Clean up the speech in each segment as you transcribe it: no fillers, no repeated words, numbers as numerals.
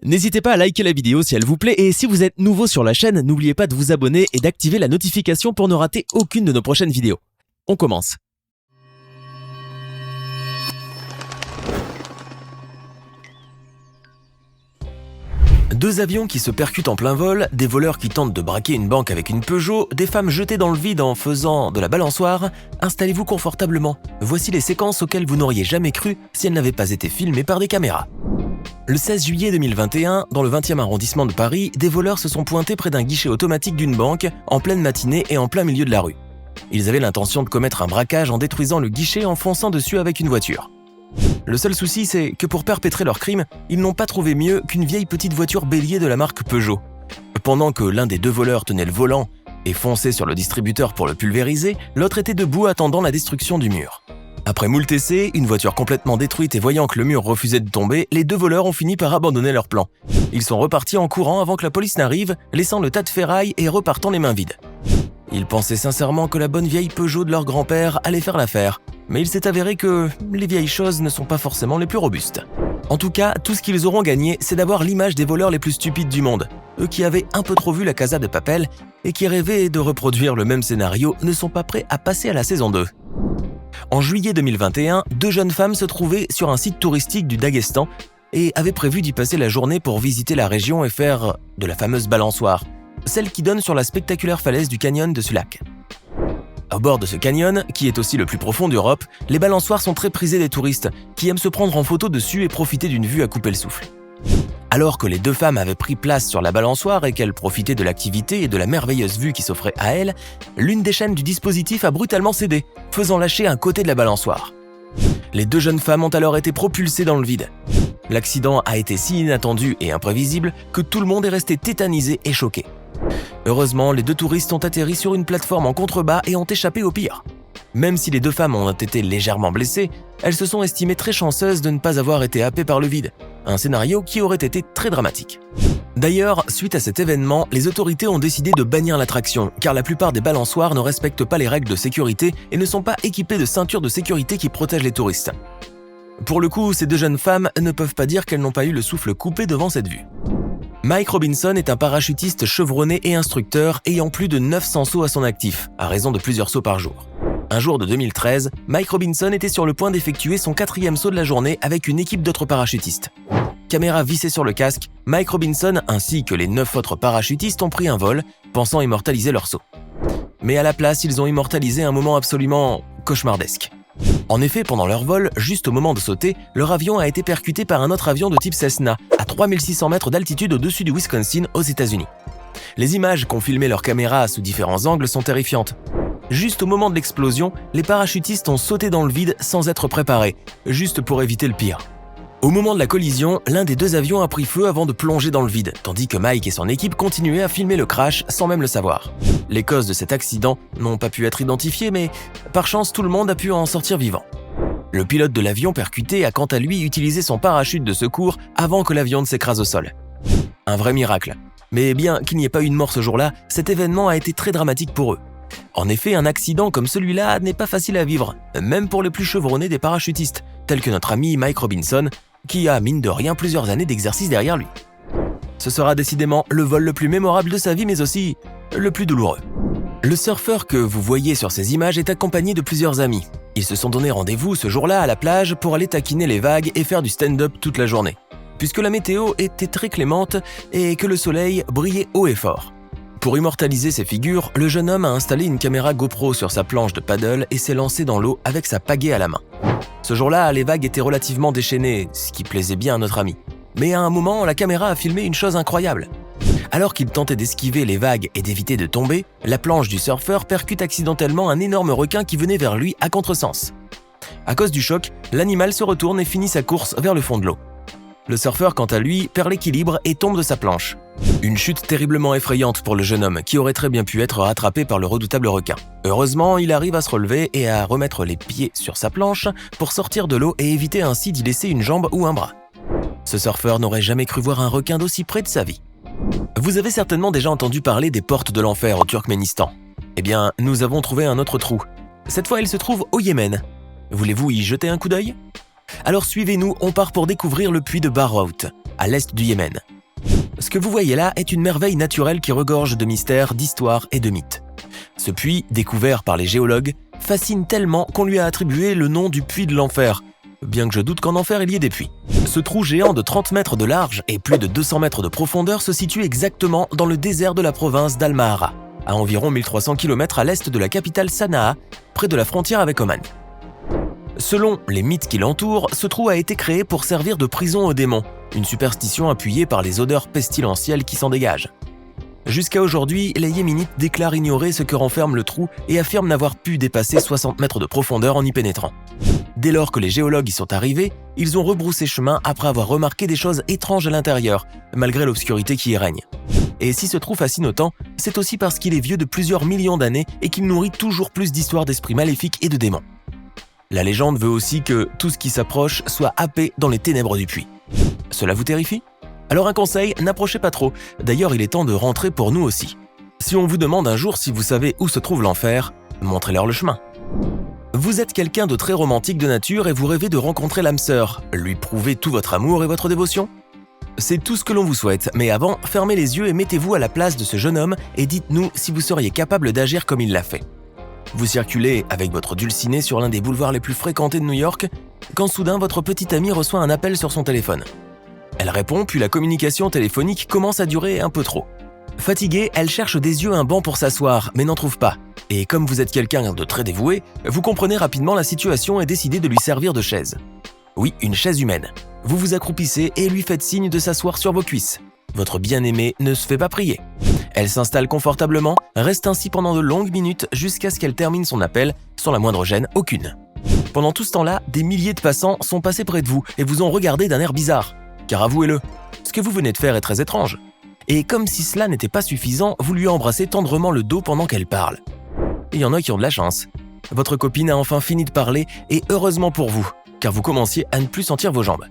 N'hésitez pas à liker la vidéo si elle vous plaît et si vous êtes nouveau sur la chaîne, n'oubliez pas de vous abonner et d'activer la notification pour ne rater aucune de nos prochaines vidéos. On commence. Deux avions qui se percutent en plein vol, des voleurs qui tentent de braquer une banque avec une Peugeot, des femmes jetées dans le vide en faisant de la balançoire. Installez-vous confortablement. Voici les séquences auxquelles vous n'auriez jamais cru si elles n'avaient pas été filmées par des caméras. Le 16 juillet 2021, dans le 20e arrondissement de Paris, des voleurs se sont pointés près d'un guichet automatique d'une banque en pleine matinée et en plein milieu de la rue. Ils avaient l'intention de commettre un braquage en détruisant le guichet et en fonçant dessus avec une voiture. Le seul souci, c'est que pour perpétrer leur crime, ils n'ont pas trouvé mieux qu'une vieille petite voiture bélier de la marque Peugeot. Pendant que l'un des deux voleurs tenait le volant et fonçait sur le distributeur pour le pulvériser, l'autre était debout attendant la destruction du mur. Après moult essais, une voiture complètement détruite et voyant que le mur refusait de tomber, les deux voleurs ont fini par abandonner leur plan. Ils sont repartis en courant avant que la police n'arrive, laissant le tas de ferraille et repartant les mains vides. Ils pensaient sincèrement que la bonne vieille Peugeot de leur grand-père allait faire l'affaire, mais il s'est avéré que les vieilles choses ne sont pas forcément les plus robustes. En tout cas, tout ce qu'ils auront gagné, c'est d'avoir l'image des voleurs les plus stupides du monde. Eux qui avaient un peu trop vu la Casa de Papel et qui rêvaient de reproduire le même scénario ne sont pas prêts à passer à la saison 2. En juillet 2021, deux jeunes femmes se trouvaient sur un site touristique du Daghestan et avaient prévu d'y passer la journée pour visiter la région et faire de la fameuse balançoire, celle qui donne sur la spectaculaire falaise du canyon de Sulak. Au bord de ce canyon, qui est aussi le plus profond d'Europe, les balançoires sont très prisées des touristes qui aiment se prendre en photo dessus et profiter d'une vue à couper le souffle. Alors que les deux femmes avaient pris place sur la balançoire et qu'elles profitaient de l'activité et de la merveilleuse vue qui s'offrait à elles, l'une des chaînes du dispositif a brutalement cédé, faisant lâcher un côté de la balançoire. Les deux jeunes femmes ont alors été propulsées dans le vide. L'accident a été si inattendu et imprévisible que tout le monde est resté tétanisé et choqué. Heureusement, les deux touristes ont atterri sur une plateforme en contrebas et ont échappé au pire. Même si les deux femmes ont été légèrement blessées, elles se sont estimées très chanceuses de ne pas avoir été happées par le vide, un scénario qui aurait été très dramatique. D'ailleurs, suite à cet événement, les autorités ont décidé de bannir l'attraction, car la plupart des balançoires ne respectent pas les règles de sécurité et ne sont pas équipées de ceintures de sécurité qui protègent les touristes. Pour le coup, ces deux jeunes femmes ne peuvent pas dire qu'elles n'ont pas eu le souffle coupé devant cette vue. Mike Robinson est un parachutiste chevronné et instructeur ayant plus de 900 sauts à son actif, à raison de plusieurs sauts par jour. Un jour de 2013, Mike Robinson était sur le point d'effectuer son 4e saut de la journée avec une équipe d'autres parachutistes. Caméra vissée sur le casque, Mike Robinson ainsi que les 9 autres parachutistes ont pris un vol, pensant immortaliser leur saut. Mais à la place, ils ont immortalisé un moment absolument cauchemardesque. En effet, pendant leur vol, juste au moment de sauter, leur avion a été percuté par un autre avion de type Cessna, à 3600 mètres d'altitude au-dessus du Wisconsin, aux États-Unis. Les images qu'ont filmées leurs caméras sous différents angles sont terrifiantes. Juste au moment de l'explosion, les parachutistes ont sauté dans le vide sans être préparés, juste pour éviter le pire. Au moment de la collision, l'un des deux avions a pris feu avant de plonger dans le vide, tandis que Mike et son équipe continuaient à filmer le crash sans même le savoir. Les causes de cet accident n'ont pas pu être identifiées, mais par chance, tout le monde a pu en sortir vivant. Le pilote de l'avion percuté a quant à lui utilisé son parachute de secours avant que l'avion ne s'écrase au sol. Un vrai miracle. Mais bien qu'il n'y ait pas eu de mort ce jour-là, cet événement a été très dramatique pour eux. En effet, un accident comme celui-là n'est pas facile à vivre, même pour les plus chevronnés des parachutistes, tels que notre ami Mike Robinson, qui a, mine de rien, plusieurs années d'exercice derrière lui. Ce sera décidément le vol le plus mémorable de sa vie, mais aussi le plus douloureux. Le surfeur que vous voyez sur ces images est accompagné de plusieurs amis. Ils se sont donné rendez-vous ce jour-là à la plage pour aller taquiner les vagues et faire du stand-up toute la journée, puisque la météo était très clémente et que le soleil brillait haut et fort. Pour immortaliser ces figures, le jeune homme a installé une caméra GoPro sur sa planche de paddle et s'est lancé dans l'eau avec sa pagaie à la main. Ce jour-là, les vagues étaient relativement déchaînées, ce qui plaisait bien à notre ami. Mais à un moment, la caméra a filmé une chose incroyable. Alors qu'il tentait d'esquiver les vagues et d'éviter de tomber, la planche du surfeur percute accidentellement un énorme requin qui venait vers lui à contresens. À cause du choc, l'animal se retourne et finit sa course vers le fond de l'eau. Le surfeur, quant à lui, perd l'équilibre et tombe de sa planche. Une chute terriblement effrayante pour le jeune homme qui aurait très bien pu être rattrapé par le redoutable requin. Heureusement, il arrive à se relever et à remettre les pieds sur sa planche pour sortir de l'eau et éviter ainsi d'y laisser une jambe ou un bras. Ce surfeur n'aurait jamais cru voir un requin d'aussi près de sa vie. Vous avez certainement déjà entendu parler des portes de l'enfer au Turkménistan. Eh bien, nous avons trouvé un autre trou. Cette fois, il se trouve au Yémen. Voulez-vous y jeter un coup d'œil ? Alors suivez-nous, on part pour découvrir le puits de Barhout, à l'est du Yémen. Ce que vous voyez là est une merveille naturelle qui regorge de mystères, d'histoires et de mythes. Ce puits, découvert par les géologues, fascine tellement qu'on lui a attribué le nom du puits de l'enfer, bien que je doute qu'en enfer il y ait des puits. Ce trou géant de 30 mètres de large et plus de 200 mètres de profondeur se situe exactement dans le désert de la province d'Al-Mahara, à environ 1300 km à l'est de la capitale Sanaa, près de la frontière avec Oman. Selon les mythes qui l'entourent, ce trou a été créé pour servir de prison aux démons, une superstition appuyée par les odeurs pestilentielles qui s'en dégagent. Jusqu'à aujourd'hui, les Yéménites déclarent ignorer ce que renferme le trou et affirment n'avoir pu dépasser 60 mètres de profondeur en y pénétrant. Dès lors que les géologues y sont arrivés, ils ont rebroussé chemin après avoir remarqué des choses étranges à l'intérieur, malgré l'obscurité qui y règne. Et si ce trou fascine autant, c'est aussi parce qu'il est vieux de plusieurs millions d'années et qu'il nourrit toujours plus d'histoires d'esprits maléfiques et de démons. La légende veut aussi que tout ce qui s'approche soit happé dans les ténèbres du puits. Cela vous terrifie ? Alors un conseil, n'approchez pas trop. D'ailleurs, il est temps de rentrer pour nous aussi. Si on vous demande un jour si vous savez où se trouve l'enfer, montrez-leur le chemin. Vous êtes quelqu'un de très romantique de nature et vous rêvez de rencontrer l'âme sœur, lui prouver tout votre amour et votre dévotion ? C'est tout ce que l'on vous souhaite, mais avant, fermez les yeux et mettez-vous à la place de ce jeune homme et dites-nous si vous seriez capable d'agir comme il l'a fait. Vous circulez avec votre dulcinée sur l'un des boulevards les plus fréquentés de New York, quand soudain votre petite amie reçoit un appel sur son téléphone. Elle répond, puis la communication téléphonique commence à durer un peu trop. Fatiguée, elle cherche des yeux un banc pour s'asseoir, mais n'en trouve pas. Et comme vous êtes quelqu'un de très dévoué, vous comprenez rapidement la situation et décidez de lui servir de chaise. Oui, une chaise humaine. Vous vous accroupissez et lui faites signe de s'asseoir sur vos cuisses. Votre bien-aimée ne se fait pas prier. Elle s'installe confortablement, reste ainsi pendant de longues minutes jusqu'à ce qu'elle termine son appel, sans la moindre gêne aucune. Pendant tout ce temps-là, des milliers de passants sont passés près de vous et vous ont regardé d'un air bizarre. Car avouez-le, ce que vous venez de faire est très étrange. Et comme si cela n'était pas suffisant, vous lui embrassez tendrement le dos pendant qu'elle parle. Il y en a qui ont de la chance. Votre copine a enfin fini de parler et heureusement pour vous, car vous commenciez à ne plus sentir vos jambes.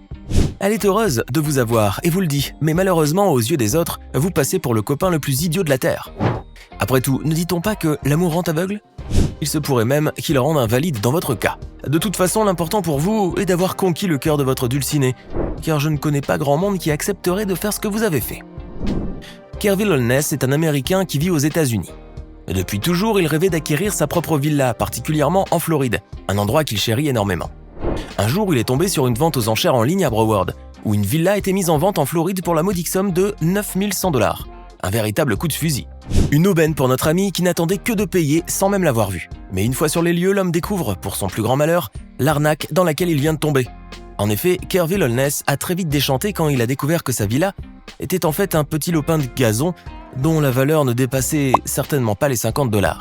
Elle est heureuse de vous avoir et vous le dit, mais malheureusement aux yeux des autres, vous passez pour le copain le plus idiot de la Terre. Après tout, ne dit-on pas que l'amour rend aveugle ? Il se pourrait même qu'il rende invalide dans votre cas. De toute façon, l'important pour vous est d'avoir conquis le cœur de votre dulcinée, car je ne connais pas grand monde qui accepterait de faire ce que vous avez fait. Kervil Holness est un Américain qui vit aux États-Unis. Depuis toujours, il rêvait d'acquérir sa propre villa, particulièrement en Floride, un endroit qu'il chérit énormément. Un jour, il est tombé sur une vente aux enchères en ligne à Broward, où une villa était mise en vente en Floride pour la modique somme de 9100 $. Un véritable coup de fusil. Une aubaine pour notre ami qui n'attendait que de payer sans même l'avoir vu. Mais une fois sur les lieux, l'homme découvre, pour son plus grand malheur, l'arnaque dans laquelle il vient de tomber. En effet, Kervil Holness a très vite déchanté quand il a découvert que sa villa était en fait un petit lopin de gazon dont la valeur ne dépassait certainement pas les 50 $.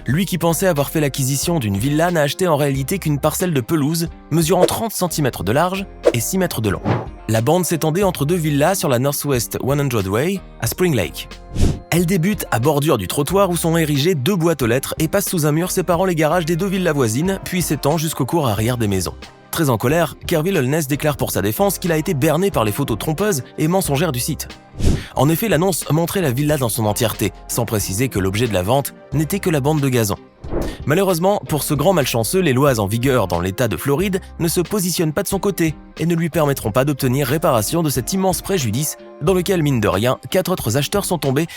Lui qui pensait avoir fait l'acquisition d'une villa n'a acheté en réalité qu'une parcelle de pelouse mesurant 30 cm de large et 6 mètres de long. La bande s'étendait entre deux villas sur la Northwest 100 Way à Spring Lake. Elle débute à bordure du trottoir où sont érigées deux boîtes aux lettres et passe sous un mur séparant les garages des deux villas voisines, puis s'étend jusqu'au cour arrière des maisons. Très en colère, Kervil Holness déclare pour sa défense qu'il a été berné par les photos trompeuses et mensongères du site. En effet, l'annonce montrait la villa dans son entièreté, sans préciser que l'objet de la vente n'était que la bande de gazon. Malheureusement, pour ce grand malchanceux, les lois en vigueur dans l'État de Floride ne se positionnent pas de son côté et ne lui permettront pas d'obtenir réparation de cet immense préjudice dans lequel, mine de rien, 4 autres acheteurs sont tombés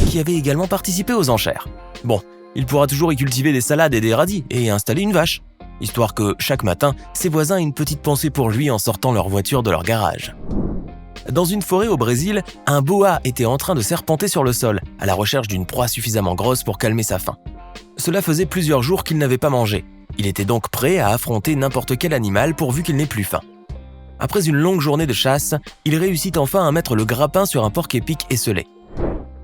qui avaient également participé aux enchères. Bon, il pourra toujours y cultiver des salades et des radis et y installer une vache, histoire que, chaque matin, ses voisins aient une petite pensée pour lui en sortant leur voiture de leur garage. Dans une forêt au Brésil, un boa était en train de serpenter sur le sol, à la recherche d'une proie suffisamment grosse pour calmer sa faim. Cela faisait plusieurs jours qu'il n'avait pas mangé. Il était donc prêt à affronter n'importe quel animal pourvu qu'il n'ait plus faim. Après une longue journée de chasse, il réussit enfin à mettre le grappin sur un porc-épic esselé.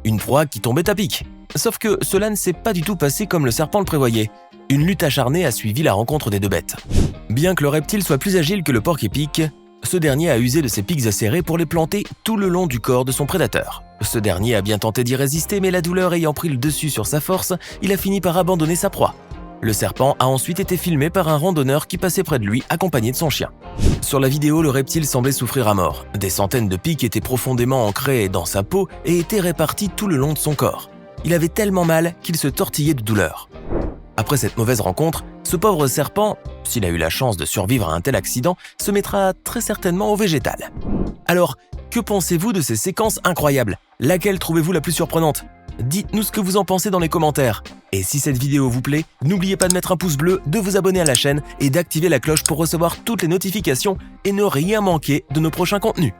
Une proie qui tombait à pic. Sauf que cela ne s'est pas du tout passé comme le serpent le prévoyait. Une lutte acharnée a suivi la rencontre des deux bêtes. Bien que le reptile soit plus agile que le porc-épic, ce dernier a usé de ses pics acérés pour les planter tout le long du corps de son prédateur. Ce dernier a bien tenté d'y résister, mais la douleur ayant pris le dessus sur sa force, il a fini par abandonner sa proie. Le serpent a ensuite été filmé par un randonneur qui passait près de lui, accompagné de son chien. Sur la vidéo, le reptile semblait souffrir à mort. Des centaines de pics étaient profondément ancrés dans sa peau et étaient répartis tout le long de son corps. Il avait tellement mal qu'il se tortillait de douleur. Après cette mauvaise rencontre, Ce pauvre serpent, s'il a eu la chance de survivre à un tel accident, se mettra très certainement au végétal. Alors, que pensez-vous de ces séquences incroyables? Laquelle trouvez-vous la plus surprenante? Dites-nous ce que vous en pensez dans les commentaires. Et si cette vidéo vous plaît, n'oubliez pas de mettre un pouce bleu, de vous abonner à la chaîne et d'activer la cloche pour recevoir toutes les notifications et ne rien manquer de nos prochains contenus.